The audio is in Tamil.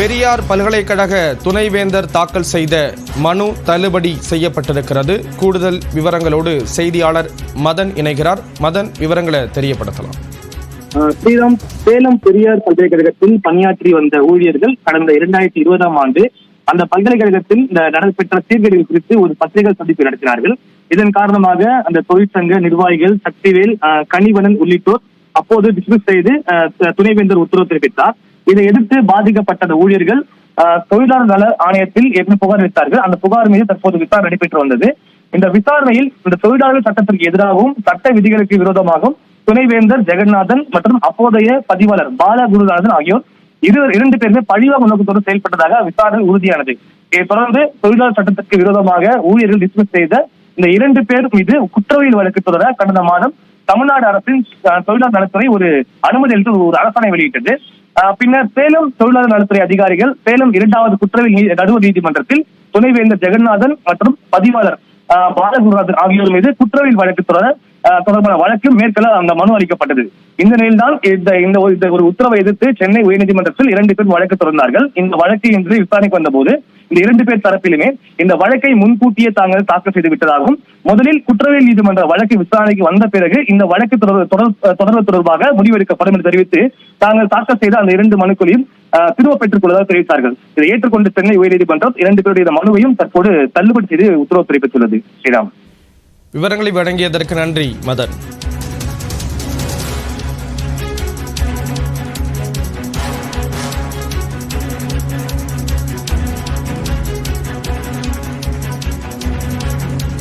பெரியார் பல்கலைக்கழக துணைவேந்தர் தாக்கல் செய்த மனு தள்ளுபடி செய்யப்பட்டிருக்கிறது. கூடுதல் விவரங்களோடு செய்தியாளர் மதன் இணைகிறார். மதன், விவரங்களை தெரியப்படுத்தலாம். ஸ்ரீராம், சேலம் பெரியார் பல்கலைக்கழகத்தில் பணியாற்றி வந்த ஊழியர்கள் கடந்த 2020ஆம் ஆண்டு அந்த பல்கலைக்கழகத்தில் நடைபெற்ற சீர்கேடுகள் குறித்து ஒரு பத்திரிகை சந்திப்பு நடத்தினார்கள். இதன் காரணமாக அந்த தொழிற்சங்க நிர்வாகிகள் சக்திவேல், கனிவணன் உள்ளிட்டோர் அப்போது டிஸ்மிஸ் செய்து துணைவேந்தர் உத்தரவு பிறப்பித்தார். இதை எதிர்த்து பாதிக்கப்பட்ட ஊழியர்கள் தொழிலாளர் நல ஆணையத்தில் ஏற்கனவே புகார் அளித்தார்கள். அந்த புகார் மீது தற்போது விசாரணை நடைபெற்று வந்தது. இந்த விசாரணையில் இந்த தொழிலாளர் சட்டத்திற்கு எதிராகவும் சட்ட விதிகளுக்கு விரோதமாகவும் துணைவேந்தர் ஜெகநாதன் மற்றும் அப்போதைய பதிவாளர் பாலகுருநாதன் ஆகியோர் இரண்டு பேருமே பழிவாங்க நோக்கத்தோடு செயல்பட்டதாக விசாரணை உறுதியானது. இதைத் தொடர்ந்து தொழிலாளர் சட்டத்திற்கு விரோதமாக ஊழியர்கள் டிஸ்மிஸ் செய்த இந்த 2 பேர் மீது குற்றவியல் வழக்கு தொடர கடந்த மாதம் தமிழ்நாடு அரசின் தொழிலாளர் நலத்துறை ஒரு அனுமதி அளித்து ஒரு அரசாணை வெளியிட்டது. பின்னர் சேலம் தொழிலாளர் நலத்துறை அதிகாரிகள் சேலம் 2வது குற்றவியல் நடுவர் நீதிமன்றத்தில் துணைவேந்தர் ஜெகநாதன் மற்றும் பதிவாளர் பாலகுருநாதன் ஆகியோர் மீது குற்றவியல் வழக்கு தொடர்பான வழக்கு மேற்கொள்ள அந்த மனு அளிக்கப்பட்டது. இந்த நிலையில்தான் இந்த ஒரு உத்தரவை எதிர்த்து சென்னை உயர்நீதிமன்றத்தில் 2 பேர் வழக்கு தொடர்ந்தார்கள். இந்த வழக்கு இன்று விசாரணைக்கு வந்தபோது இந்த 2 பேர் தரப்பிலுமே இந்த வழக்கை முன்கூட்டியே தாங்கள் தாக்கல் செய்து விட்டதாகவும், முதலில் குற்றவியல் நீதிமன்ற வழக்கு விசாரணைக்கு வந்த பிறகு இந்த வழக்கு தொடர்பு தொடர்பாக முடிவெடுக்கப்படும் என்று தெரிவித்து தாங்கள் தாக்கல் செய்த அந்த 2 மனுக்களையும் திரும்ப பெற்றுக் கொள்வதாக தெரிவித்தார்கள். இதை ஏற்றுக்கொண்டு சென்னை உயர்நீதிமன்றம் 2 பேருடைய மனுவையும் தற்போது தள்ளுபடி செய்து உத்தரவு பிறப்பித்துள்ளது. ஸ்ரீராம், விவரங்களை வழங்கியதற்கு நன்றி மதன்.